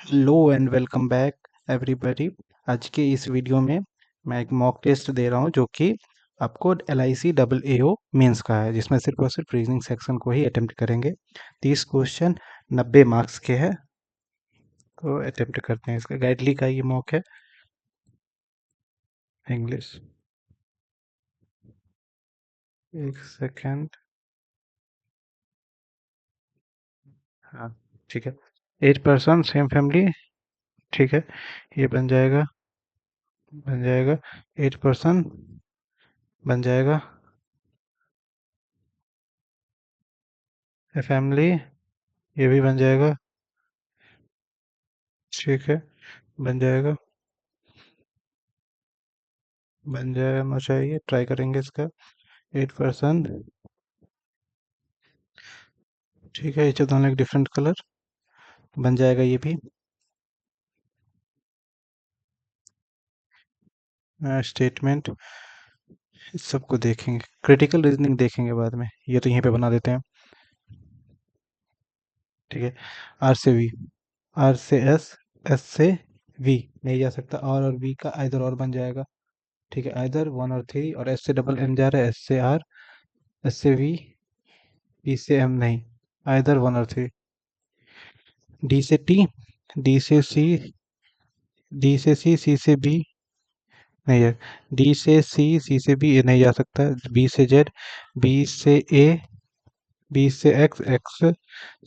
Hello and welcome back everybody. आज के इस वीडियो में मैं एक मॉक टेस्ट दे रहा हूं जो कि आपको L I C double A O mains का है, जिसमें सिर्फ और सिर्फ रीजनिंग सेक्शन को ही अटेम्प्ट करेंगे। 30 क्वेश्चन 90 मार्क्स के हैं, तो अटेम्प्ट करते हैं। इसका गाइडली का ये मॉक है। इंग्लिश, एक सेकेंड। हाँ, ठीक है। 8 पर्सन सेम फैमिली, ठीक है। ये बन जाएगा 8 पर्सन, बन जाएगा फैमिली, ये भी बन जाएगा, ठीक है। बन जाएगा, बन जाना चाहिए, ट्राई करेंगे इसका। 8 पर्सन, ठीक है। ये दोनों एक डिफरेंट कलर, बन जाएगा ये भी। स्टेटमेंट, इस सबको देखेंगे, क्रिटिकल रीजनिंग देखेंगे बाद में। ये तो यहीं पे बना देते हैं, ठीक है। आर से वी, आर से एस, एस से वी नहीं जा सकता। और वी का आइदर और बन जाएगा, ठीक है। आइदर 1 और 3, और एस से डबल एम जा रहा है, एस से आर, एस से वी से एम नहीं, आइदर 1 और 3। डी से टी, डी से सी, डी से सी से बी नहीं है। डी से सी से बी, ये नहीं जा सकता। बी से जेड, बी से ए, बी से एक्स, एक्स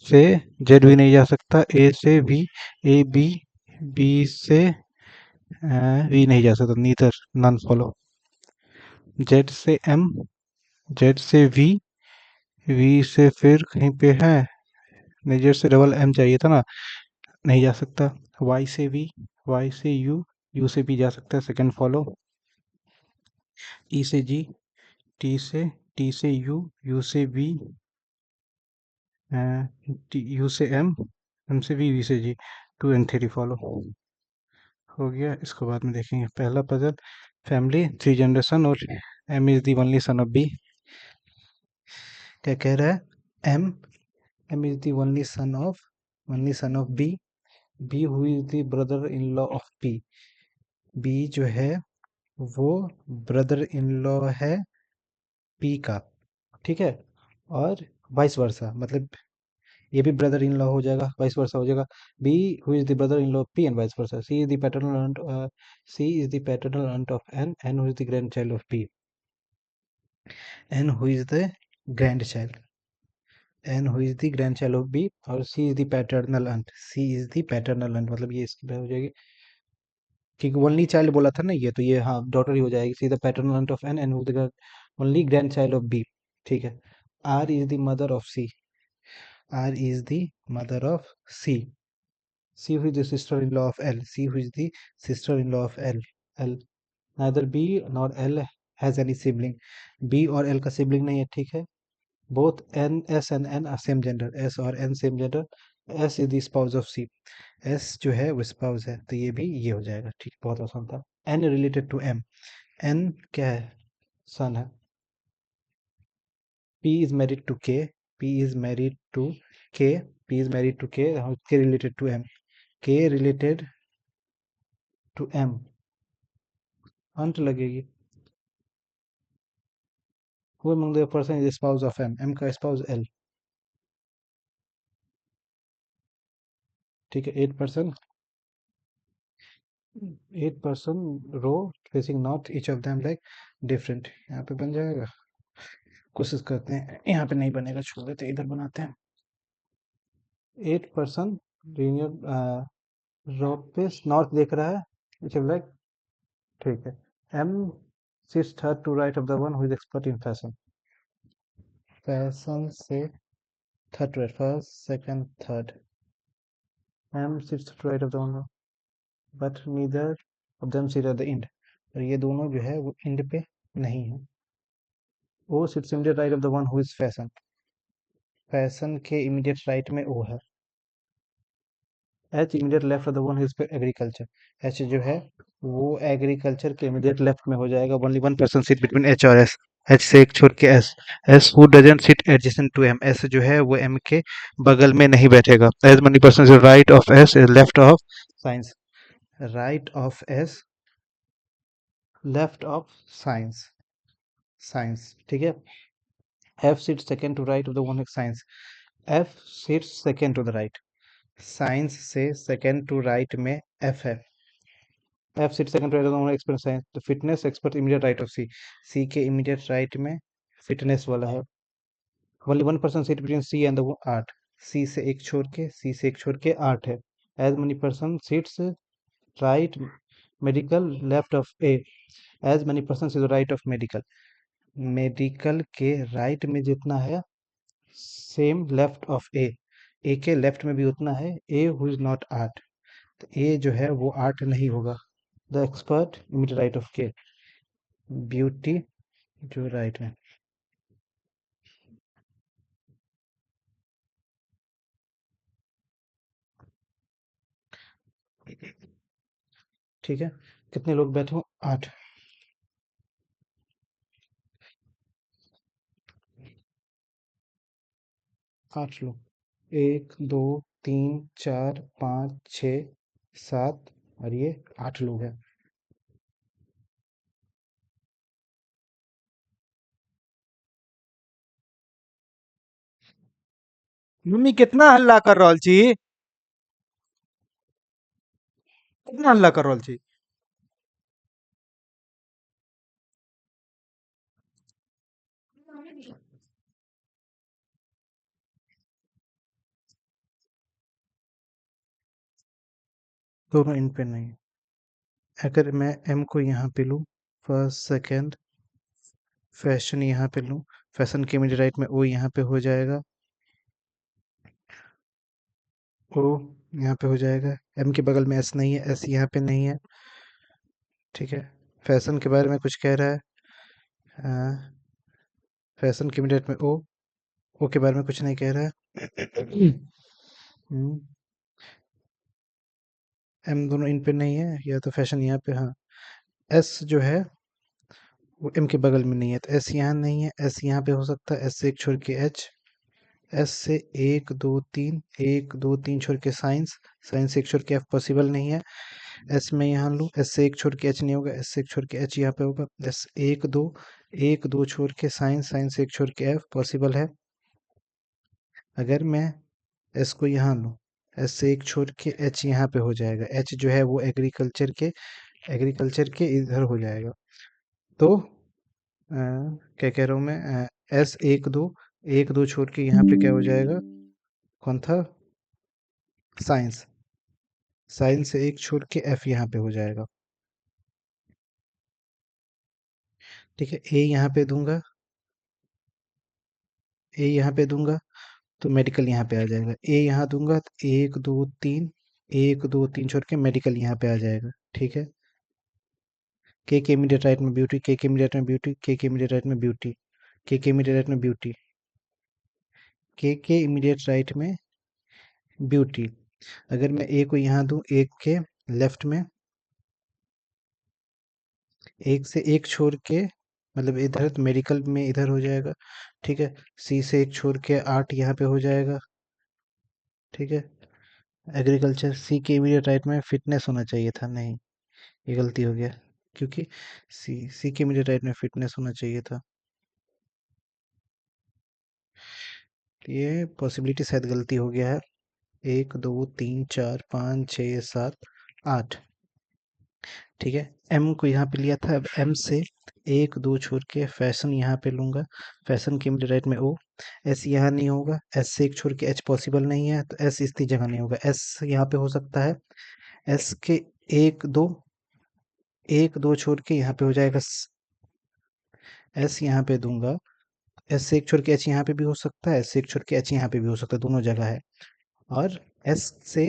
से जेड भी नहीं जा सकता। ए से बी, ए बी, बी से वी नहीं जा सकता। Neither, none follow. जेड से एम, जेड से वी से फिर कहीं पे है नहीं, जेड से डबल एम चाहिए था ना, नहीं जा सकता। वाई से वी, वाई से यू से बी जा सकता है, सेकंड फॉलो। टी से जी, टी से यू से बी, यू से एम से वी से जी, 2 and 3 फॉलो हो गया। इसको बाद में देखेंगे। पहला पजल, फैमिली 3 जनरेशन और M is the only son of B. क्या कह रहा है? M is the only son of B who is the brother in law of P. B जो है वो ब्रदर इन लॉ है पी का, ठीक है। और वाइस वर्सा, मतलब ये भी ब्रदर इन लॉ हो जाएगा, वाइस वर्सा हो जाएगा। B who is the brother in law of P and vice versa. C is the paternal aunt of N who is the grandchild of P, N who is the grandchild, N who is the grandchild of B, और C is the paternal aunt, C is the paternal aunt, मतलब ये इसकी हो जाएगी, क्योंकि only child बोला था ना ये, तो ये हाँ डॉटर ही हो जाएगी। C the paternal aunt of N who the only grandchild of B, ठीक है। R is the mother of C, R is the mother of C. C who is the sister-in-law of L. C who is the sister-in-law of L. L. Neither B nor L has any sibling. B और L का sibling नहीं है, ठीक है। Both N, S and N are same gender. S और N same gender. S is the spouse of C. S जो है वो spouse है, तो ये भी ये हो जाएगा, ठीक। बहुत आसान था। N related to M. N क्या है? son है। P is married to K. P is married to K. P is married to K. K related to M. K related to M. अंत लगेगी। Who among the person is the spouse of M? M का spouse L, ठीक है। 8 person row facing north, each of them like different। यहाँ पे बन जाएगा। कोशिश करते हैं, यहाँ पे नहीं बनेगा, छोड़ देते हैं, इधर बनाते हैं। 8 person लीनियर रो पे नॉर्थ देख रहा है, इच ऑफ लाइक, ठीक है। M sits third to right of the one who is expert in fashion। Fashion से third to right, first second third. M sits to right of the one but neither of them sit at the end। और ये दोनों जो है वो and पे नहीं है। O sits immediate right of the one who is fashion। Fashion के इमीडिएट राइट में O है। H immediate left of the one who is agriculture. H जो है वो एग्रीकल्चर के इमीडिएट लेफ्ट में हो जाएगा। Only 1 person sit between H और S। एच से एक छोड़ के S, S who doesn't sit adjacent to M, S जो है वो एम के बगल में नहीं बैठेगा। As many person right of S is left of science, right of S left of science, science ठीक है। F sit second to right of the one science, F sit second to the right, science से second to right में F है। F sit second right of experience science, तो fitness expert immediate right of C, C के immediate right में fitness वाला है। Only one person seat between C and the art, C से एक छोड़ के, सी से एक छोड़ के आर्ट है। As many person sits right medical left of A, as many person is right of medical, medical के राइट में जितना है सेम लेफ्ट ऑफ ए के लेफ्ट में भी उतना है, A who is not art, तो ए जो है वो आर्ट नहीं होगा। The expert immediate right of के, ब्यूटी जो राइट में। ठीक है, कितने लोग बैठे हो? 8। 8 लोग, 1 2 3 4 5 6 7 और ये 8 लोग हैं। मम्मी कितना हल्ला कर रहल छी? कितना हल्ला कर रहल छी? दोनों इन पे नहीं। अगर मैं एम को यहाँ पे लूँ, फर्स्ट सेकंड, फैशन यहाँ पे लूँ, फैशन के इमीडिएट राइट में ओ यहाँ पे हो जाएगा, ओ यहाँ पे हो जाएगा। एम के बगल में एस नहीं है, एस यहाँ पे नहीं है। ठीक है, फैशन के बारे में कुछ कह रहा है, फैशन के इमीडिएट में ओ के बारे में कुछ नहीं कह रहा है। हम्म, एम दोनों इन पे नहीं है, या तो फैशन यहाँ पे, हाँ। एस जो है वो एम के बगल में नहीं है, तो एस यहाँ नहीं है, एस यहाँ पे हो सकता है, एस से एक छोड़ के एच, एस से 1 2 3, 1 2 3 छोड़ के साइंस, साइंस से एक छोड़ के एफ पॉसिबल नहीं है। एस में यहाँ लूँ, एस से एक छोड़ के एच नहीं होगा, एस से एक छोड़ के एच यहाँ पे होगा। एस 1 2 छोड़ के साइंस, साइंस से एक छोड़ के एफ पॉसिबल है। अगर मैं एस को यहाँ लूँ, एस से एक छोड़ के एच यहाँ पे हो जाएगा, एच जो है वो एग्रीकल्चर के इधर हो जाएगा। तो क्या कह रहा हूँ मैं, एस 1 2 छोड़ के यहाँ पे क्या हो जाएगा, कौन था, साइंस, साइंस से एक छोड़ के एफ यहाँ पे हो जाएगा। ठीक है, ए यहाँ पे दूंगा, ए यहाँ पे दूंगा तो मेडिकल यहाँ पे आ जाएगा। ए यहाँ दूंगा तो 1 2 3, 1 2 3 छोड़ के मेडिकल यहाँ पे आ जाएगा। ठीक है, के इमीडिएट राइट में ब्यूटी, के इमीडिएट में ब्यूटी, के इमीडिएट राइट में ब्यूटी, के इमीडिएट राइट में ब्यूटी, के इमीडिएट राइट में ब्यूटी। अगर मैं ए को यहाँ दूं, एक के लेफ्ट में, एक से एक छोड़ के, मतलब इधर तो मेडिकल में इधर हो जाएगा। ठीक है, सी से एक छोड़ के आर्ट यहाँ पे हो जाएगा। ठीक है, एग्रीकल्चर, सी के इमीडिएट राइट में फिटनेस होना चाहिए था, नहीं, ये गलती हो गया, क्योंकि सी के इमीडिएट राइट में फिटनेस होना चाहिए था। ये पॉसिबिलिटी शायद गलती हो गया है। 1 2 3 4 5 6 7 8। ठीक है, एम को यहाँ पे लिया था, अब एम से 1 2 छोड़ के फैशन यहाँ पे लूंगा, फैशन के मिड राइट में ओ, एस यहाँ नहीं होगा, एस से एक छोड़ के एच पॉसिबल नहीं है, तो एस इसकी जगह नहीं होगा, एस यहाँ पे हो सकता है। एस के 1 2 छोड़ के यहाँ पे हो जाएगा, एस यहाँ पे दूंगा, एस से एक छोड़ के एच यहाँ पे भी हो सकता है, एस से एक छोड़ के एच यहाँ पे भी हो सकता है, दोनों जगह है। और एस से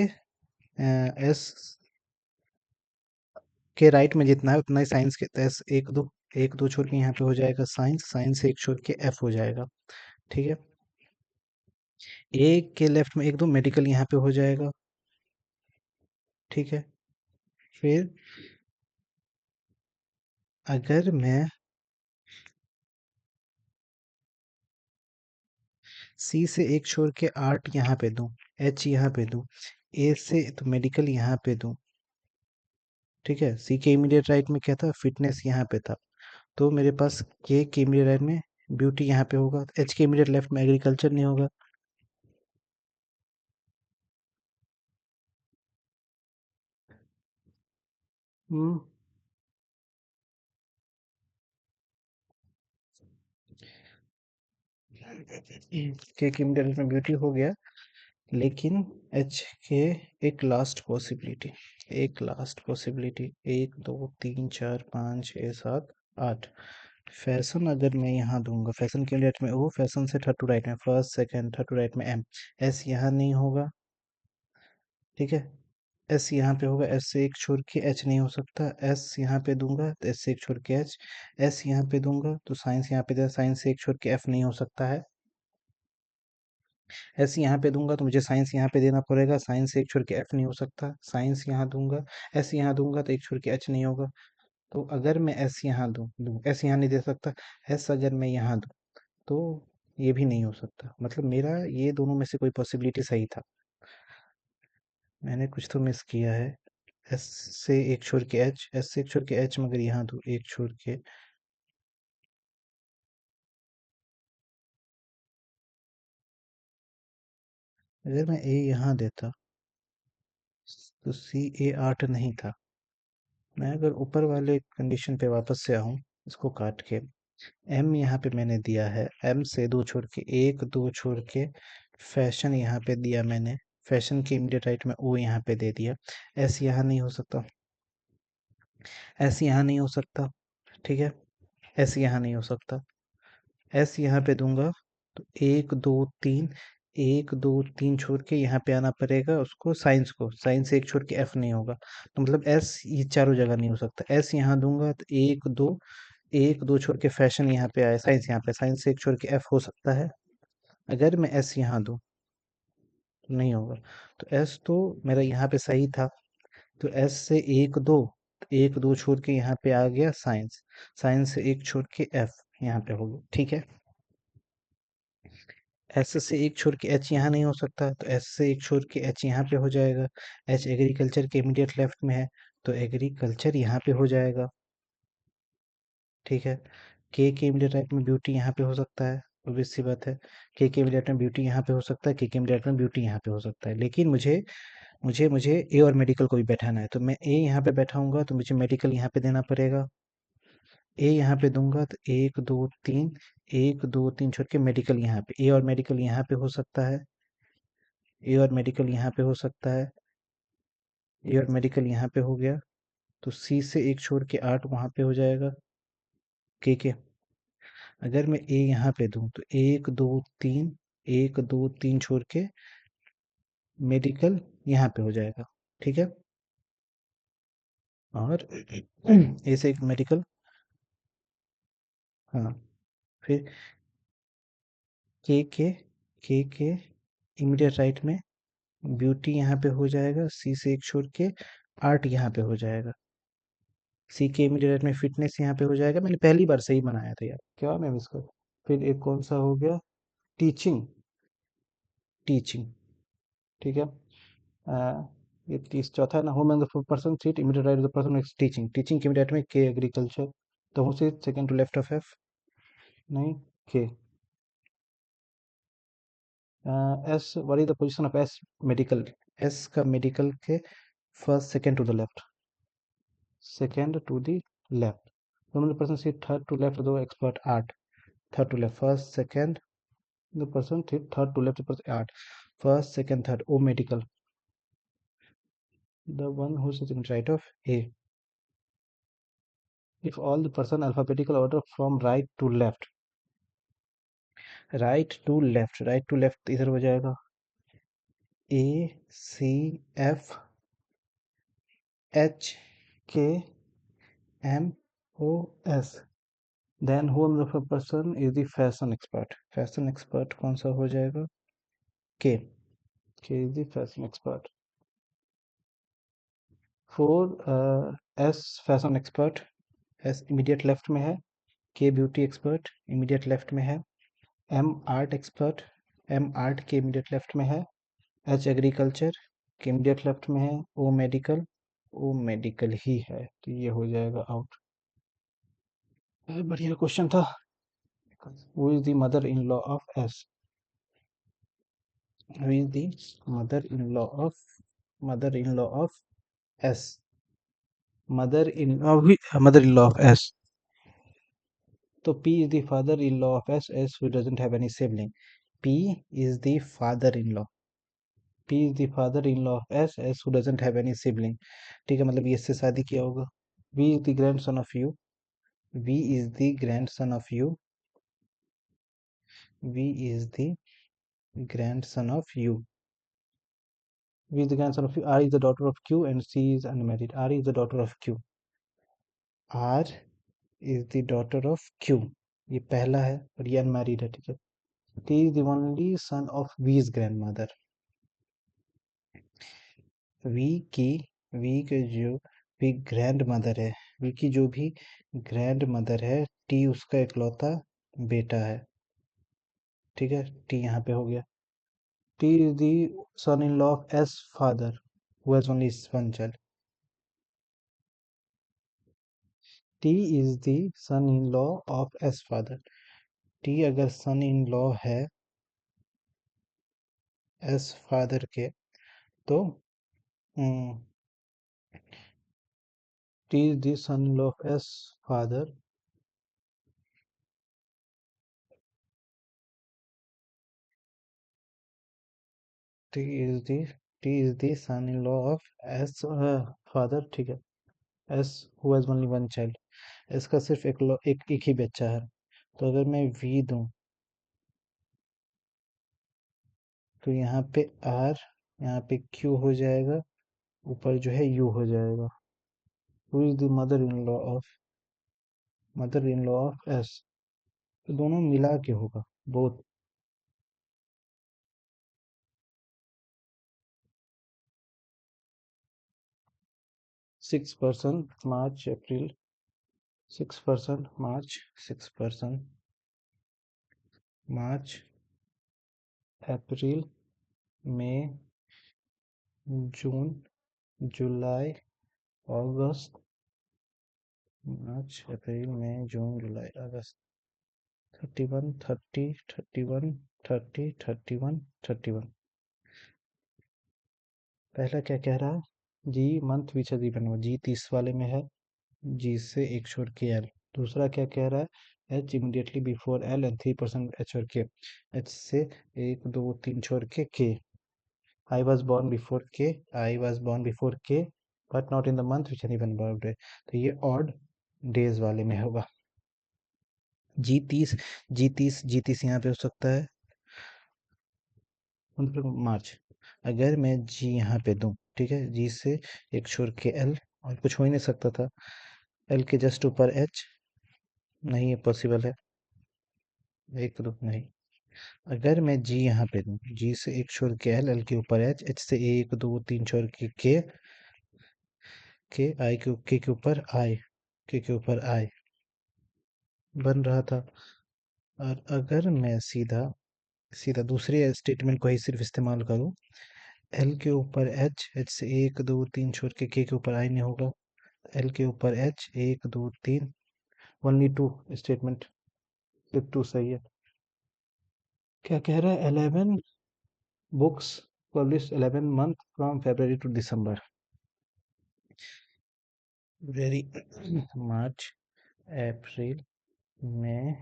एस के राइट में जितना है उतना ही साइंस के, तो एस 1 2 छोड़ के यहाँ पे हो जाएगा साइंस, साइंस से एक छोड़ के एफ हो जाएगा। ठीक है, ए के लेफ्ट में 1 2 मेडिकल यहाँ पे हो जाएगा। ठीक है, फिर अगर मैं सी से एक छोड़ के आर्ट यहाँ पे दूं, एच यहाँ पे दूं, ए से तो मेडिकल यहाँ पे दूं, ठीक है। सी के इमीडिएट राइट में क्या था, फिटनेस यहाँ पे था, तो मेरे पास के इमीडिएट राइट में ब्यूटी यहाँ पे होगा, एच के इमीडिएट लेफ्ट में एग्रीकल्चर नहीं होगा। हम्म के इमीडिएट राइट में ब्यूटी हो गया, लेकिन एच के एक लास्ट पॉसिबिलिटी, एक लास्ट पॉसिबिलिटी, एक दो तीन चार पाँच छः सात आठ। फैशन अगर मैं यहाँ दूंगा, फैशन के राइट में ओ, फैशन से थर्ड टू राइट में first second, third to right में एम, एस यहाँ नहीं होगा, ठीक है। एस यहाँ पे होगा, एस से एक छोड़ के एच नहीं हो सकता, एस यहाँ पे दूंगा तो एस से एक छोड़ के एच, एस यहाँ पे दूंगा तो साइंस यहाँ पे दे, साइंस से एक छोड़ के एफ नहीं हो सकता है, एस यहाँ पे दूंगा तो मुझे साइंस यहाँ पे देना पड़ेगा, साइंस से एक छोड़ के एफ नहीं हो सकता, साइंस यहाँ दूंगा, एस यहाँ दूंगा तो एक छोड़ के एच नहीं होगा, तो अगर मैं एस यहाँ दूँ एस यहाँ नहीं दे सकता, एस अगर मैं यहाँ दूँ तो ये भी नहीं हो सकता, मतलब मेरा ये दोनों में से कोई पॉसिबिलिटी सही था, मैंने कुछ तो मिस किया है। एस से एक छोड़ के एच, एस से एक छोड़ के एच, मगर यहाँ दूँ एक छोड़ के, अगर मैं ए यहाँ देता तो सी ए आठ नहीं था। मैं अगर ऊपर वाले कंडीशन पे वापस से आऊँ, इसको काट के, एम यहाँ पे मैंने दिया है, एम से दो छोड़ के, एक दो छोड़ के फैशन यहाँ पे दिया मैंने, फैशन के इमीडिएट राइट में ओ यहाँ पे दे दिया, एस यहाँ नहीं हो सकता, एस यहाँ नहीं हो सकता, ठीक है, एस यहाँ नहीं हो सकता, एस यहाँ पे दूंगा तो एक दो तीन, एक दो तीन छोड़ के यहाँ पे आना पड़ेगा उसको, साइंस को, साइंस से एक छोड़ के एफ नहीं होगा, तो मतलब एस ये चारों जगह नहीं हो सकता, एस यहाँ दूंगा तो एक दो, एक दो छोड़ के फैशन यहाँ पे आए, साइंस यहाँ पे, साइंस से एक छोड़ के एफ हो सकता है, अगर मैं एस यहाँ दूं तो नहीं होगा, तो एस तो मेरा यहाँ पे सही था, तो एस से एक दो, एक दो छोड़ के यहाँ पे आ गया साइंस, साइंस से एक छोड़ के एफ यहाँ पे हो गया, ठीक है। एस से एक छोड़ के एच यहाँ नहीं हो सकता, तो एस से एक छोड़ के एच यहाँ पे हो जाएगा, एच एग्रीकल्चर के इमीडिएट लेफ्ट में है, तो एग्रीकल्चर यहाँ पे हो जाएगा, ठीक है। के इमीडिएट राइट में ब्यूटी यहाँ पे हो सकता है, ऑब्वियस सी बात है, के इमीडिएट में ब्यूटी यहाँ पे हो सकता है, के इमीडिएट में ब्यूटी यहाँ पे हो सकता है, लेकिन मुझे मुझे मुझे ए और मेडिकल को भी बैठाना है, तो मैं ए यहाँ पे बैठाऊंगा तो मुझे मेडिकल यहाँ पे देना पड़ेगा, ए यहाँ पे दूंगा तो एक दो तीन, एक दो तीन छोड़ के मेडिकल यहाँ पे, ए और मेडिकल यहाँ पे हो सकता है, ए और मेडिकल यहाँ पे हो सकता है, ए और मेडिकल यहाँ पे हो गया, तो सी से एक छोड़ के आठ वहाँ पे हो जाएगा, के अगर मैं ए यहाँ पे दूं तो एक दो तीन, एक दो तीन छोड़ के मेडिकल यहाँ पे हो जाएगा, ठीक है। और ए से एक मेडिकल, हाँ, फिर के के के इमीडिएट राइट में ब्यूटी यहाँ पे हो जाएगा, सी से एक छोड़ के आर्ट यहाँ पे हो जाएगा, सी के इमीडिएट राइट में फिटनेस यहाँ पे हो जाएगा, मैंने पहली बार सही बनाया था यार, क्या मैं मिस कर, फिर एक कौन सा हो गया, टीचिंग, टीचिंग, ठीक है। ये तीस चौथा है ना, home and the person seat immediate right of the person is teaching, teaching के इमीडिएट में के एग्रीकल्चर, तो हूँ से second to left of F, नहीं, K, S, what is the position of S, medical, S का मेडिकल के first second to the left, second to the left, home the person seat third to left दो expert art, third to left, first second the person seat third to left person art, first second third O medical, the one who sits in right of A. If all the person alphabetical order from right to left, right to left इधर हो जाएगा, A C F H K M O S, then whom the person is the fashion expert, fashion expert कौन सा हो जाएगा, K, K is the fashion expert, four S fashion expert, S immediate left में है, K beauty expert immediate left में है, M art expert M art के immediate left में है, एच एग्रीकल्चर के इमीडिएट लेफ्ट में है, ओ मेडिकल ही है, तो ये हो जाएगा आउट। बढ़िया क्वेश्चन था। Who is the mother in law of S? Who is the mother in law of S? Mother in law of S. तो P is the father-in-law of S who doesn't have any sibling. P is the father-in-law. P is the father-in-law of S who doesn't have any sibling. ठीक है, मतलब ये इससे शादी किया होगा. V is the grandson of U. V is the grandson of U. V is the grandson of U. V is the grandson of U. R is the daughter of Q and C is unmarried. R is the daughter of Q. R is the daughter of Q. ये पहला है और ये unmarried है, ठीक है. T is the only son of V's grandmother. V की V के जो भी ग्रैंड मदर है, वी की जो भी ग्रैंड मदर है, टी उसका इकलौता बेटा है, ठीक है. टी यहाँ पे हो गया. T is the son in law of S father who has only one child. T is the son in law of S father. T अगर सन इन लॉ है एस फादर के, तो T is the son in law of S father. T is the son in law of S father, ठीक है. S who has only one child. इसका सिर्फ एक ही बच्चा है, तो अगर मैं वी दूं तो यहाँ पे आर, यहाँ पे क्यू हो जाएगा, ऊपर जो है यू हो जाएगा. Who is the mother in law of S? तो दोनों मिला के होगा, बोथ. 6% मार्च अप्रैल, 6% मार्च, 6% मार्च अप्रैल मई जून जुलाई अगस्त. मार्च अप्रैल मई जून जुलाई अगस्त. 31 30 31 30 31 31. पहला क्या कह रहा है? जी मंथ विच हैज इवन, जी 30 वाले में है, जी से एक छोड़ के एल. दूसरा क्या कह रहा है? H immediately before L and 3% H और के. एच से एक दो तीन छोड़ के. आई वॉज बॉर्न बिफोर के, आई वॉज बॉर्न बिफोर के but not in the month which has even birthday, तो ये ऑड डेज वाले में होगा. जी 30 यहाँ पे हो सकता है, मतलब मार्च. अगर मैं जी यहाँ पे दूं, ठीक है, जी से एक छोर के एल, और कुछ हो ही नहीं सकता था. एल के जस्ट ऊपर एच, नहीं, ये पॉसिबल है. एक दो नहीं. अगर मैं जी यहाँ पे दूं, जी से एक छोर के एल, एल के ऊपर एच, एच से एक दो तीन छोर के आई के ऊपर आई, के ऊपर आई बन रहा था. और अगर मैं सीधा सीधा दूसरे स्टेटमेंट को ही सिर्फ इस्तेमाल करूं, एल के ऊपर एच, एच से एक दो तीन छोड़ के ऊपर आई नहीं होगा. एल के ऊपर एच, एक दो तीन, ओनली टू स्टेटमेंट, सिर्फ टू सही है. क्या कह रहा है? 11 books publish 11 month from February to December. Very March April May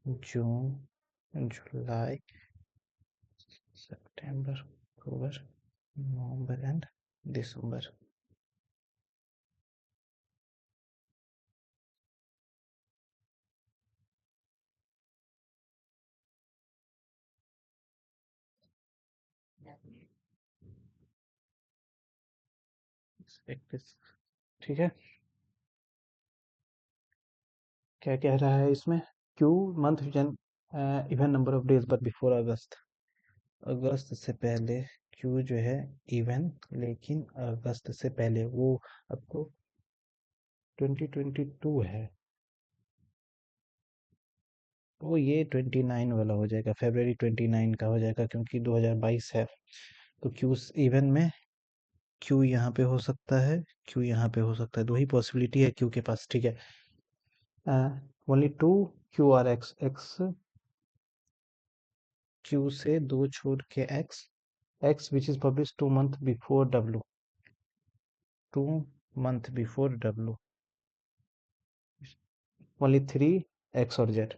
June July September October November and December. ठीक है. क्या कह रहा है इसमें? Q month even number of days but before August. अगस्त से पहले क्यू जो है इवन, लेकिन अगस्त से पहले वो आपको 2022 है. वो ये 29 वाला हो जाएगा, February 29 का हो जाएगा, क्योंकि 2022 है। तो क्यू इवन में क्यू यहाँ पे हो सकता है, क्यू यहाँ पे हो सकता है, दो ही पॉसिबिलिटी है क्यू के पास, ठीक है। Only two Q R X, X Q से दो छोड़ के X, X which is publish 2 month before W, 2 month before W. Only three X और जेड,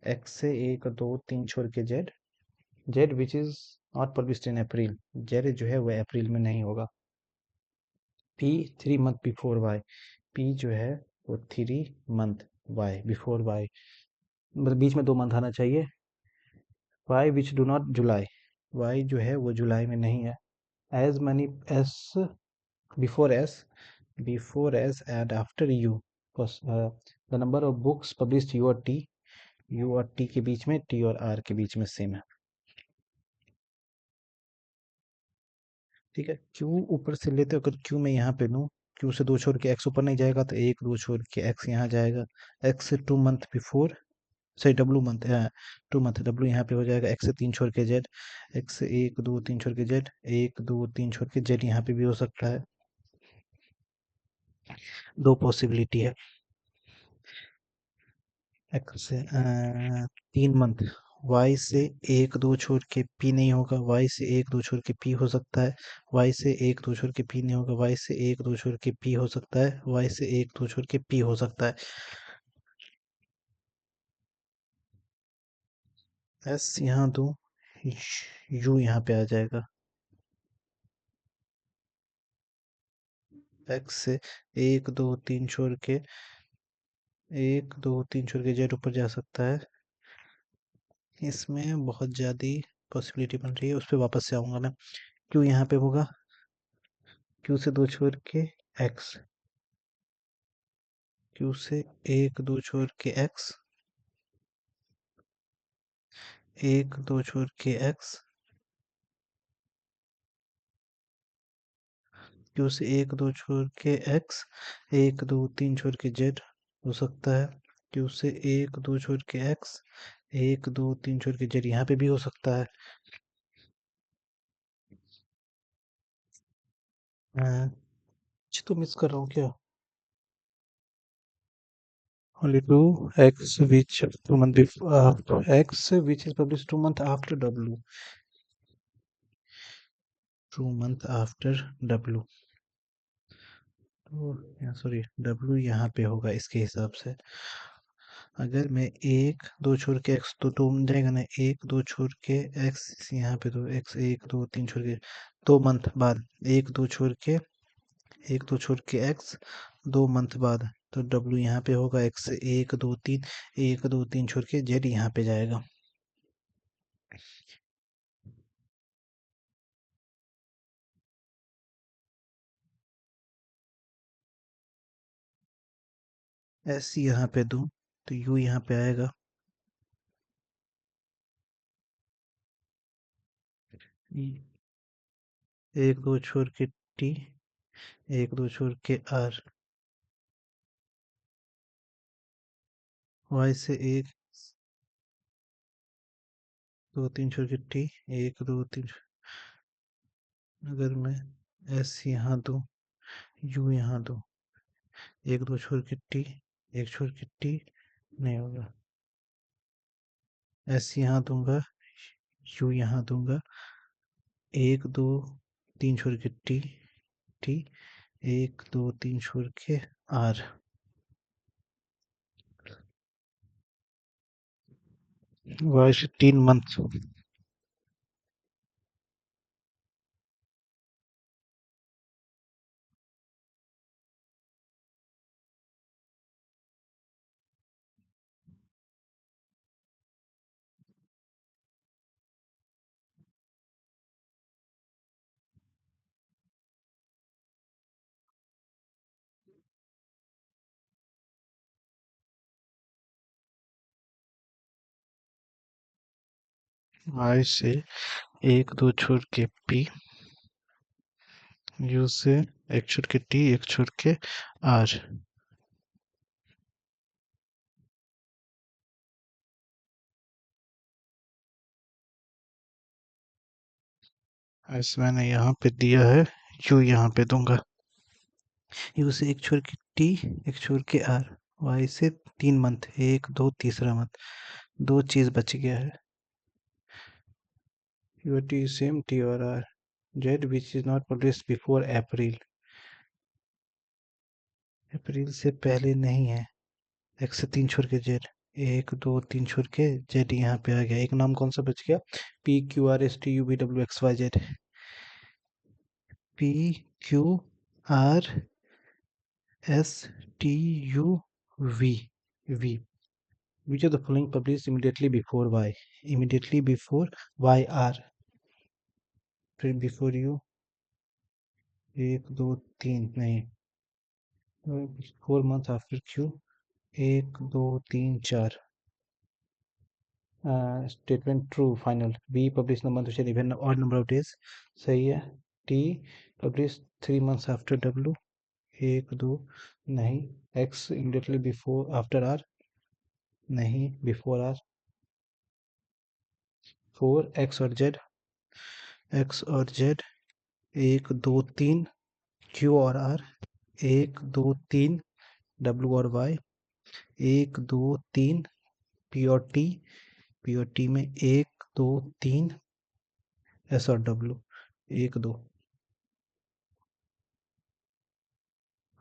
एक्स से एक दो तीन छोड़ के Z, Z which is not published in April, Z जो है वह अप्रैल में नहीं होगा। P 3 month before Y, P जो है वो 3 month, वाई बिफोर वाई, मतलब बीच में 2 month आना चाहिए। Y which do not July, Y जो है वो जुलाई में नहीं है। As many S before S, before S and after U, the number of books published U और टी, यू और टी के बीच में, टी और आर के बीच में सेम है, ठीक है। क्यू ऊपर से लेते हो, अगर क्यू में यहाँ पे लूँ, क्यू से दो छोड़ के एक्स ऊपर नहीं जाएगा, तो एक दो छोड़ के एक्स यहाँ जाएगा, एक्स से 2 month before, sorry W month है, 2 month, डब्लू यहाँ पे हो जाएगा, एक्स से तीन छोड़ के जेड, एक्स से एक दो तीन छोड़ के जेड, एक दो तीन छोड़ के जेड यहाँ पे भी हो सकता है, दो पॉसिबिलिटी है। एक्स से 3 month, वाई से एक दो छोड़ के पी नहीं होगा, वाई से एक दो छोड़ के पी हो सकता है, वाई से एक दो छोड़ के पी नहीं होगा, वाई से एक दो छोड़ के पी हो सकता है, वाई से एक दो छोड़ के पी हो सकता है। एस यहाँ दो, यू यहाँ पे आ जाएगा, एक्स से एक दो तीन छोड़ के, एक दो तीन छोड़ के जेड ऊपर जा सकता है। इसमें बहुत ज़्यादा पॉसिबिलिटी बन रही है, उस पर वापस से आऊँगा मैं। क्यू यहाँ पे होगा, क्यू से दो छोड़ के एक्स, क्यू से एक दो छोड़ के एक्स, एक दो छोड़ के एक्स, क्यू से एक दो छोड़ के एक्स, एक दो तीन छोड़ के जेड हो सकता है, क्यू से एक दो छोड़ के एक्स, एक दो तीन छोड़ के जेड यहाँ पे भी हो सकता है। कुछ तो मिस कर रहा हूँ क्या? Only two, X which 2 month before, X which is published 2 month after W, 2 month after W, तो सॉरी W यहाँ पे होगा इसके हिसाब से। अगर मैं एक दो छोड़ के X, तो 2 जाएगा ना, एक दो छोड़ के X यहाँ पे, तो X एक दो तीन छोड़ के 2 month बाद, एक दो छोड़ के, एक दो छोड़ के X 2 month बाद, तो W यहाँ पे होगा, X से एक दो तीन, एक दो तीन छोड़ के Z यहाँ पे जाएगा। एस यहाँ पे दूं तो यू यहाँ पे आएगा, एक दो छोड़ के टी, एक दो छोड़ के आर, वाई से एक दो तीन छोड़ के टी, एक दो तीन, अगर मैं एस यहाँ दूं, यू यहाँ दूं, एक दो छोड़ के टी, एक छोड़ के टी नहीं होगा, एस यहाँ दूंगा, यू यहाँ दूंगा, एक दो तीन छोड़ के टी, टी, एक दो तीन छोड़ के आर, वाई से 3 month, वाई से एक दो छोड़ के पी, यू से एक छोड़ के टी, एक छोड़ के आर, ऐसे मैंने यहाँ पे दिया है, यू यहाँ पे दूंगा। यू से एक छोर के टी, एक छोर के आर, वाई से 3 मंथ, 1 2 तीसरा मंथ, 2 चीज बच गया है। यूर टी सेम टी और R, Z which is not publish before April, अप्रैल से पहले नहीं है। एक्स से 3 छोड़ के जेड, 1 2 3 छोड़ के जेड यहाँ पे आ गया। एक नाम कौन सा बच गया? P Q R S T U V W X Y Z, P Q R S T U V V, which of the following published immediately before y, immediately before y r, फिर before you, 1 2 3 नहीं, 4 months after q, 1 2 3 4, statement true final. B publish the month which even odd number of days, सही है। T publish 3 months after W, 1 2 नहीं। X immediately before after R, नहीं, before R. 4 X और Z, 1 2 3 Q और R, 1 2 3 W और Y, 1 2 3 P और T, P और T में 1 2 3 एस और डब्ल्यू, 1 2।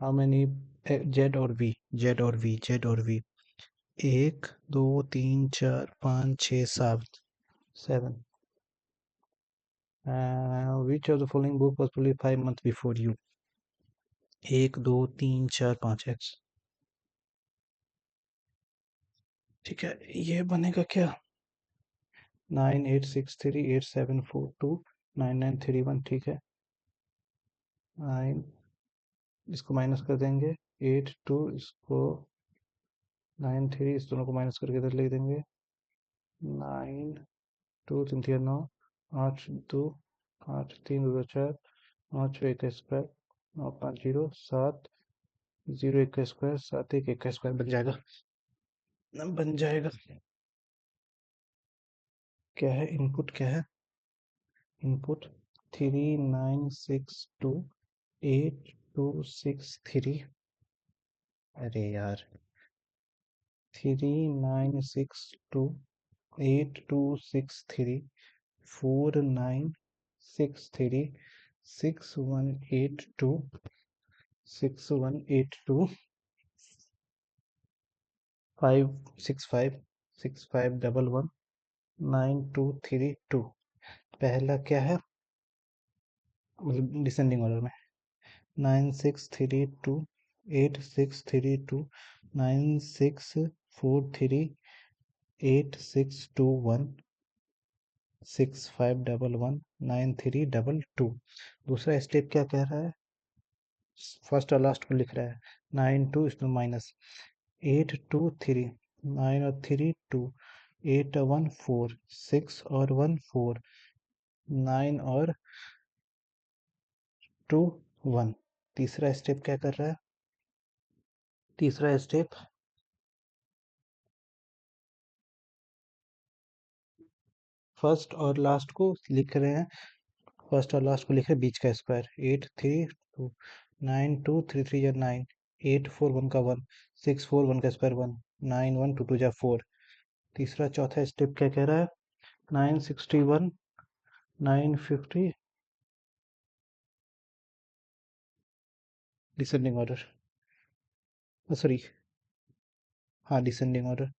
हाउ मैनी जेड और वी, जेड और वी, जेड और V, 1 2 3 4 5 6 7, 7। Which of the following book was publish 5 months before U, 1 2 3 4 5 X. ठीक है, ये बनेगा क्या? 986387429931, ठीक है। 9, इसको माइनस कर देंगे, 82, इसको 93, इस दोनों को माइनस करके इधर लिख देंगे। 9 2 3 3 9, 8 2 8 3 2 4, 9 6 1 का स्क्वायर, 9 5 0 7 0 1 का स्क्वायर, 7 1 1 का स्क्वायर बन जाएगा, बन जाएगा। क्या है इनपुट, क्या है इनपुट? 39628263। अरे यार, 3962826182 6182656511923 2। पहला क्या है, मतलब डिसेंडिंग ऑर्डर में, 96328633262165119322। दूसरा स्टेप क्या कह रहा है? फर्स्ट और लास्ट को लिख रहा है। 9 2, इसमें माइनस, 8 2 3, 9 और 3 2, 8 1 4, 6 और 1 4, 9 और 2 1। तीसरा स्टेप क्या कर रहा है? तीसरा स्टेप फर्स्ट और लास्ट को लिख रहे हैं, फर्स्ट और लास्ट को लिख रहे हैं बीच का स्क्वायर, 8 3 2, 9 2 3 3 9, 8 4 1 का 1, 6 4 1 का स्क्वायर 1, 9 1 2 2 4। तीसरा चौथा स्टेप क्या कह रहा है? 961 950, डिसेंडिंग ऑर्डर, सॉरी, हाँ डिसेंडिंग ऑर्डर।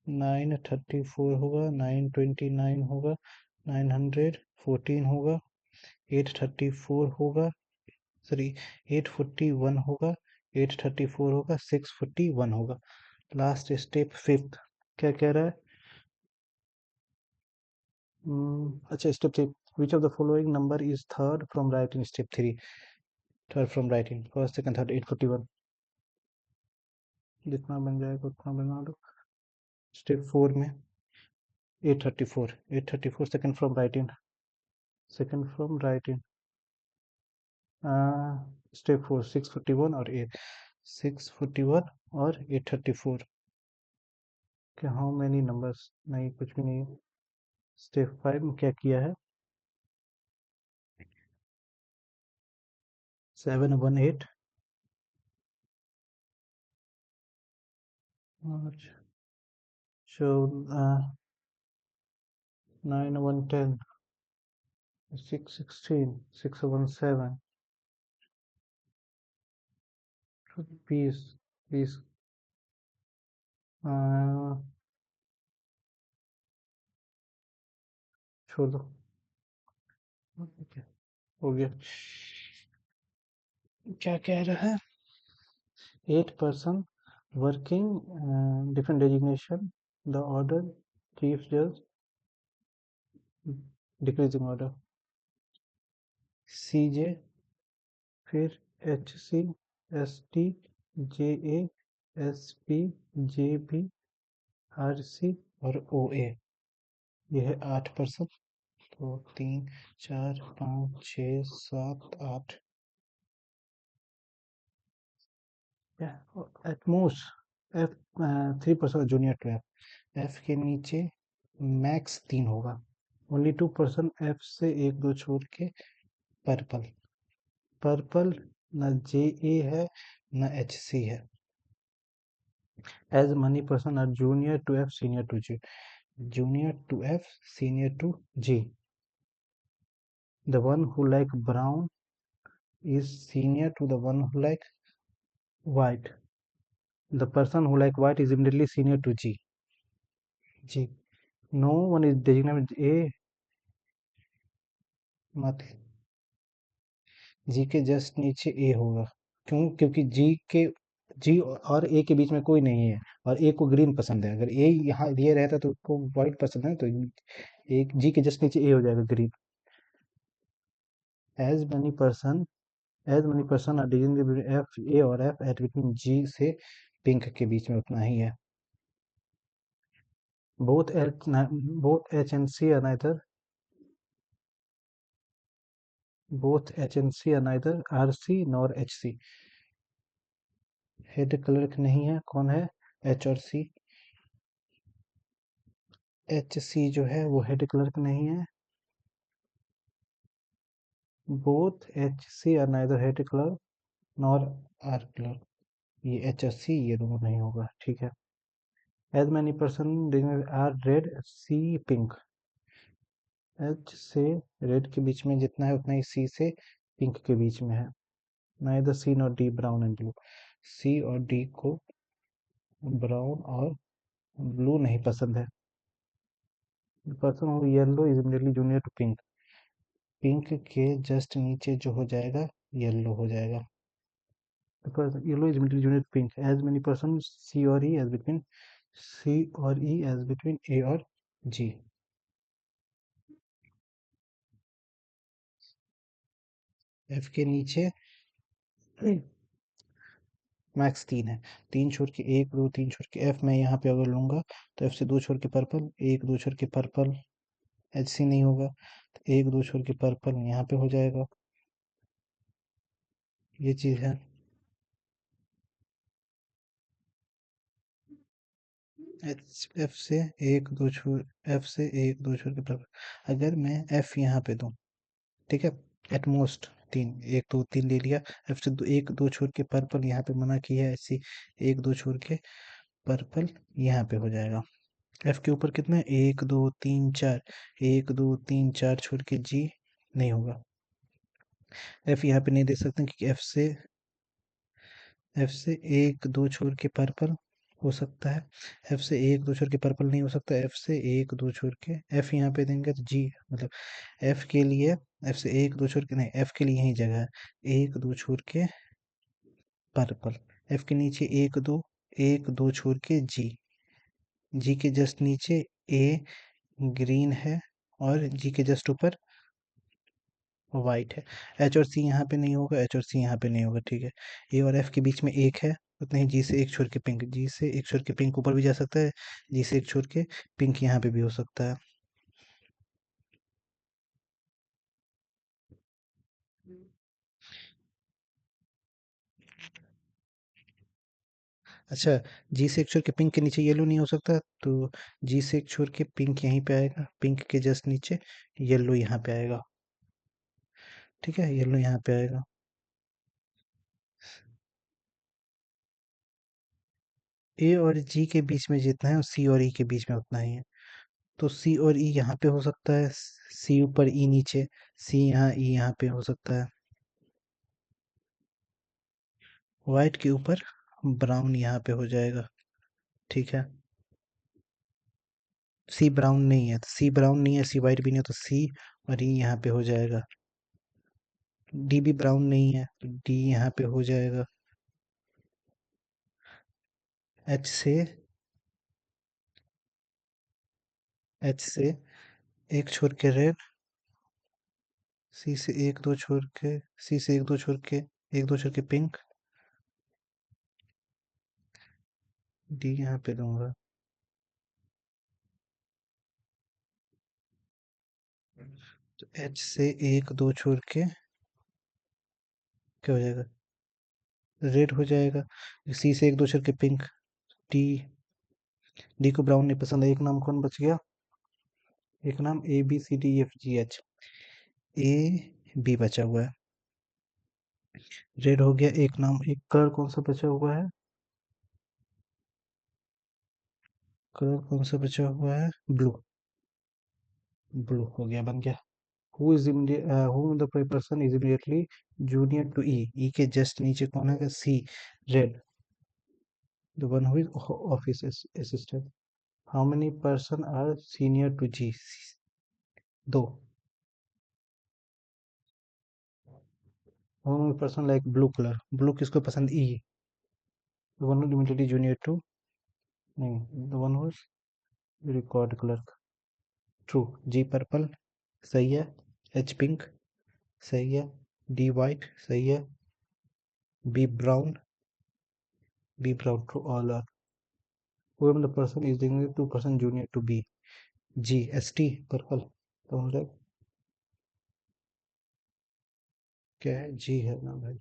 934 होगा, 929 होगा, 914 होगा, 834 होगा, सॉरी 841 होगा, 834 होगा, 641 होगा। लास्ट स्टेप फिफ्थ क्या कह रहा है? अच्छा, step 3, which of the following number is third from right in step 3, third from right in, first second third, 841, जितना बन जाएगा उतना बना लो। स्टेप 4 में 834, 834 second from right in, second from right in. Step 4 641 और 641 और 834, क्या हाउ मेनी नंबर्स? नहीं, कुछ भी नहीं है। स्टेप 5 में क्या किया है? 718 और 9110 616 617 20 20 छोड़ दो। हो गया। क्या कह रहा है? 8 person working different designation. The order chief judge decreasing order. CJ, फिर HC, ST, JA, SP, JB, RC और OA। यह है 8 person। तो 3 4 5 6 7 8 at most F 3 person junior to F के नीचे मैक्स 3 होगा। ओनली 2 person F से एक दो छोड़ के पर्पल। पर्पल न JA है न HC है। As many person are junior to F, senior to G. Junior to F, senior to G. The one who like brown is senior to the one who like white. The person who like white is immediately senior to G. G. No one is designated A. मत G के just नीचे A होगा। क्यों? क्योंकि G और A के बीच में कोई नहीं है और A को ग्रीन पसंद है। अगर A यहाँ ये रहता तो उसको व्हाइट पसंद है, तो एक G के जस्ट नीचे A हो जाएगा green. As many person are dealing with F, A और F at between G से पिंक के बीच में उतना ही है। both H and C are neither RC nor HC। Head clerk नहीं है, कौन है? H और C। HC जो है वो हेड क्लर्क नहीं है। both HC are neither head clerk nor R clerk। ये H और C ये दोनों नहीं होगा, ठीक है। as many person are red, C pink। H से रेड के बीच में जितना है उतना ही C से पिंक के बीच में है। neither C nor D brown and blue। C और D को ब्राउन और ब्लू नहीं पसंद है। पर्सन और yellow is immediately junior to pink. Pink के जस्ट नीचे जो हो जाएगा येलो हो जाएगा। Yellow is immediately junior to pink. As many person C और E एज बिटवीन A और G। F के नीचे मैक्स 3 है। 3 छोड़ के 1 2 3 छोड़ के F मैं यहाँ पे अगर लूँगा तो F से 2 छोड़ के पर्पल, 1 2 छोड़ के पर्पल, HC नहीं होगा तो 1 2 छोड़ के पर्पल यहाँ पे हो जाएगा। ये चीज़ है। F से 1 2 छोड़ F से 1 2 छोड़ के पर्पल। अगर मैं F यहाँ पे दूँ, ठीक है, एट मोस्ट 3 1 2 3 ले लिया। F से 1 2 छोड़ के पर्पल यहाँ पे मना किया है, ऐसी 1 2 छोड़ के पर्पल यहाँ पे हो जाएगा। F के ऊपर कितना है? 1 2 3 4, 1 2 3 4 छोड़ के G नहीं होगा। F यहाँ पे नहीं दे सकते क्योंकि F से 1 2 छोड़ के पर्पल हो सकता है। F से 1 2 छोड़ के पर्पल नहीं हो सकता। F से 1 2 छोड़ के F यहाँ पे देंगे तो G मतलब F के लिए F से 1 2 छोड़ के नहीं, F के लिए यही जगह है। 1 2 छोड़ के पर्पल, F के नीचे 1 2 छोड़ के G के जस्ट नीचे A ग्रीन है और G के जस्ट ऊपर वाइट है। H और C यहाँ पे नहीं होगा, H और C यहाँ पे नहीं होगा, ठीक है। A और F के बीच में 1 है, उतना ही G से 1 छोड़ के पिंक, G से 1 छोड़ के पिंक ऊपर भी जा सकता है, G से 1 छोड़ के पिंक यहाँ पे भी हो सकता है। अच्छा, G से 1 छोड़ के पिंक के नीचे येलो नहीं हो सकता, तो G से 1 छोड़ के पिंक यहीं पे आएगा, पिंक के जस्ट नीचे येलो यहाँ पे आएगा, ठीक है, येलो यहाँ पे आएगा। ए और जी के बीच में जितना है सी और ई के बीच में उतना ही है। तो सी और ई यहाँ पे हो सकता है, सी ऊपर ई नीचे, सी यहाँ ई यहाँ पे हो सकता है। वाइट के ऊपर ब्राउन यहाँ पे हो जाएगा। ठीक है, सी ब्राउन नहीं है तो सी ब्राउन नहीं है, सी वाइट भी नहीं है तो सी और ई यहाँ पे हो जाएगा। डी भी ब्राउन नहीं है तो डी यहाँ पे हो जाएगा। एच से एच से एक छोड़ के रेड, सी से एक दो छोड़ के, सी से एक दो छोड़ के, एक दो छोड़ के पिंक, डी यहाँ पे दूंगा। तो एच से एक दो छोड़ के क्या हो जाएगा, रेड हो जाएगा। सी से एक दो छोड़ के पिंक, डी, डी को ब्राउन नहीं पसंद है। एक नाम कौन बच गया, एक नाम A B C D F G H, A B बचा हुआ है, रेड हो गया। एक नाम, एक कलर कौन सा बचा हुआ है, कलर कौन सा बचा हुआ है, ब्लू, ब्लू हो गया, बन गया। whom the person is immediately junior to E, E के जस्ट नीचे कौन है, C, red, the one who is office assistant। how many person are senior to G, दो। how many person like blue color, blue किसको पसंद, E, the one who is immediately junior to, नहीं, the one who is record clerk, true। G purple सही है, H pink सही है, D white सही है, B brown, B brown, true, all are। whom the person is the 2% junior to B, G S T purple, तो मतलब क्या है, जी है ना भाई।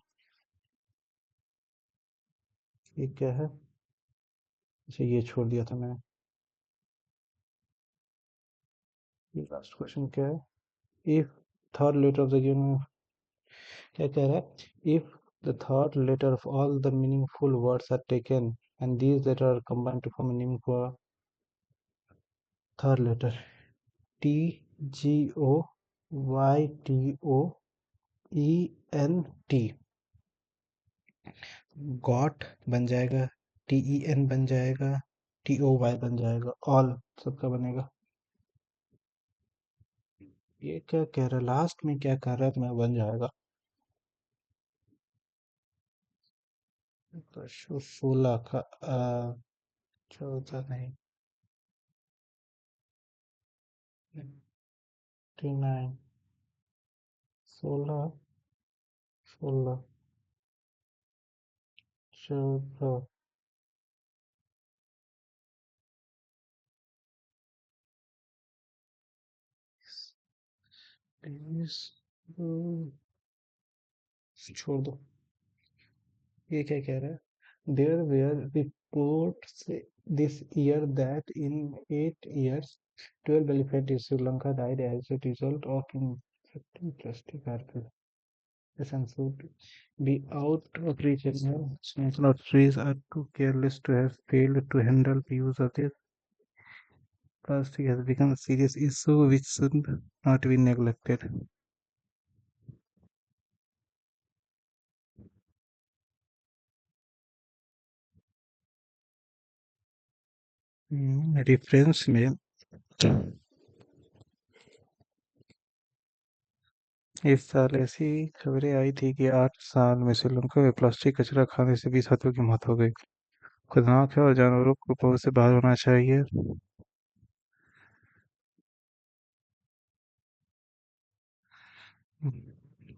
ये क्या है, अच्छा ये छोड़ दिया था मैंने। ये लास्ट क्वेश्चन क्या है, if third letter of the given, क्या कह रहा है, if the third letter of all the meaningful words are taken and these letter are combined to form a meaningful third letter, T G O Y T O E N T, got बन जाएगा, T E N बन जाएगा, T O Y बन जाएगा, all सबका बनेगा। ये क्या कह रहा है, लास्ट में क्या कर रहा है, तुम्हें बन जाएगा। तो 16 का 14 नहीं, 29, 16, 16, 14, प्लीज छोड़ दो। ये क्या कह रहा है, there were reports this year that in 8 years 12 elephant in Sri Lanka died as a result of infecting plastic carpet and should be out of reach anymore. National authorities are too careless to have failed to handle the use of this. Plastic has become a serious issue which should not be neglected. Reference में इस साल ऐसी खबरें आई थी कि 8 साल में श्रीलंका में प्लास्टिक कचरा खाने से 20 हाथियों की मौत हो गई। खतरनाक है और जानवरों को पहुंच से बाहर होना चाहिए।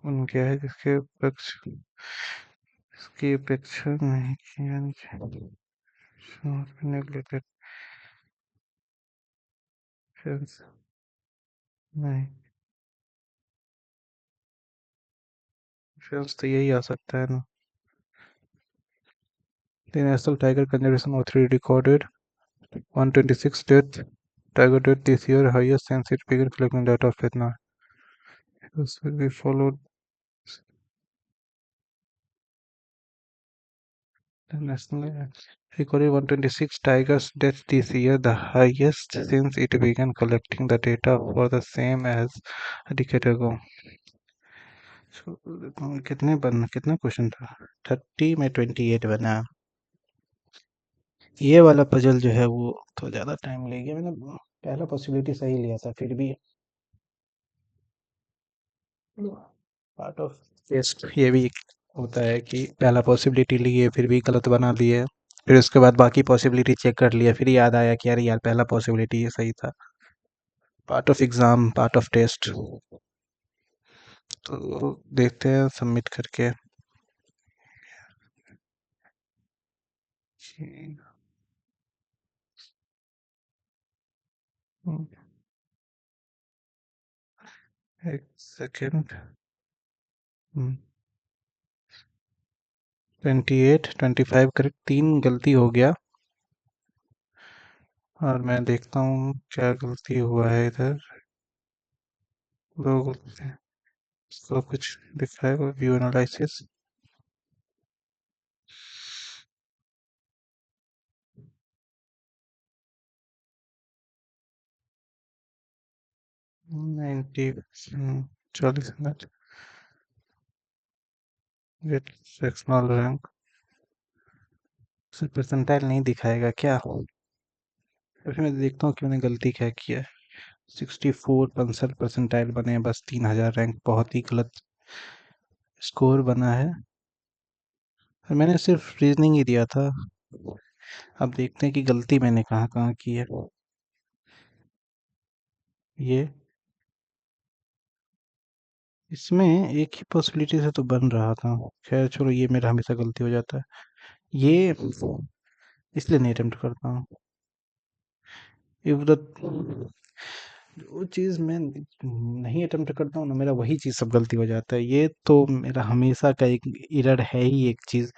उनके है इसके पक्ष, इसकी अपेक्षा नहीं की जानी चाहिए। नेगलेक्टेड नहीं, तो यही आ सकता है ना। The National Tiger Conservation Authority recorded 126 death tiger death this year, highest since it began collecting data of Vietnam. This will be followed National recorded 126 tigers deaths this year, the highest since it began collecting the data for the same as a decade ago. So, कितना question था? 30 में 28 बना। ये वाला puzzle जो है वो तो ज़्यादा टाइम ले गया। मैंने पहला पॉसिबिलिटी सही लिया था, फिर भी पार्ट ऑफ टेस्ट ये भी होता है कि पहला पॉसिबिलिटी लिए फिर भी गलत बना दिए, फिर उसके बाद बाकी पॉसिबिलिटी चेक कर लिया, फिर याद आया कि यार यार पहला पॉसिबिलिटी ये सही था। Part of exam, part of test. तो देखते हैं सबमिट करके। एक सेकेंड। 28 25 करेक्ट, 3 गलती हो गया। और मैं देखता हूँ क्या गलती हुआ है इधर। 2 गलती, तो कुछ दिखा है view analysis. Ninety 40 minute get sectional rank. सिर्फ परसेंटाइल नहीं दिखाएगा क्या? फिर मैं देखता हूँ कि मैंने गलती क्या किया है। 64 65 परसेंटाइल बने हैं, बस 3000 रैंक, बहुत ही गलत स्कोर बना है। और मैंने सिर्फ रीजनिंग ही दिया था। अब देखते हैं कि गलती मैंने कहाँ कहाँ की है। ये इसमें एक ही पॉसिबिलिटी से तो बन रहा था। खैर छोड़ो, ये मेरा हमेशा गलती हो जाता है। ये इसलिए नहीं अटेम्प्ट करता हूँ। इफ द जो चीज़ मैं नहीं अटेम्प्ट करता हूँ ना, मेरा वही चीज़ सब गलती हो जाता है। ये तो मेरा हमेशा का एक एरर है ही एक चीज़।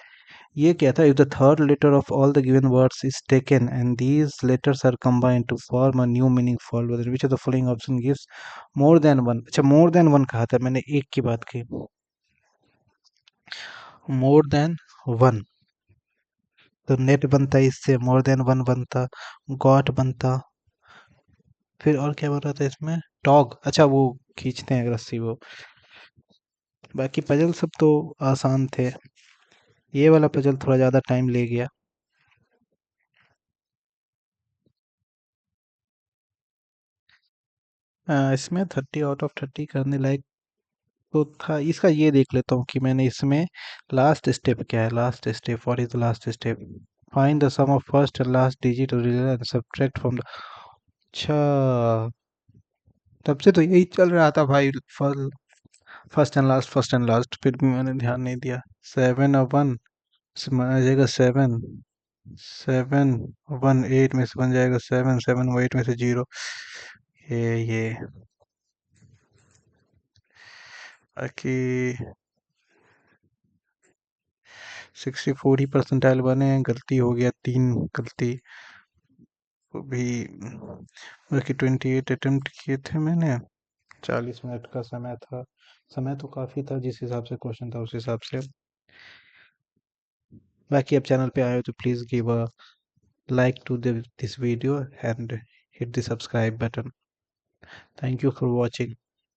ये क्या था? If the third letter of all the given words is taken and these letters are combined to form a new meaningful with which of the following option gives more than one. अच्छा, more than one कहा था मैंने, एक की बात की। मोर than one तो net बनता, इससे मोर देन वन बनता, गॉट बनता। फिर और क्या बन रहा था इसमें? टॉग, अच्छा वो खींचते हैं रस्सी वो। बाकी पजल सब तो आसान थे। ये वाला पजल थोड़ा ज़्यादा टाइम ले गया। इसमें 30 आउट ऑफ 30 करने लायक तो था। इसका ये देख लेता हूँ कि मैंने इसमें लास्ट स्टेप क्या है। Last step, what is the last step? Find the sum of first and last digit and subtract from the. अच्छा, तब से तो यही चल रहा था भाई। फर्स्ट एंड लास्ट, फिर भी मैंने ध्यान नहीं दिया। 7 और 1 आ जाएगा 7। 7 1 8 में से बन जाएगा 7 7 8 में से 0। ये बाकी 64 ही परसेंटाइल बने हैं, गलती हो गया 3 गलती। वो भी बाकी 28 अटेम्प्ट किए थे मैंने। 40 मिनट का समय था। समय तो काफ़ी था, जिस हिसाब से क्वेश्चन था उस हिसाब से। बाकी अब चैनल पे आए हो तो please give a like to this video and hit the subscribe button. Thank you for watching.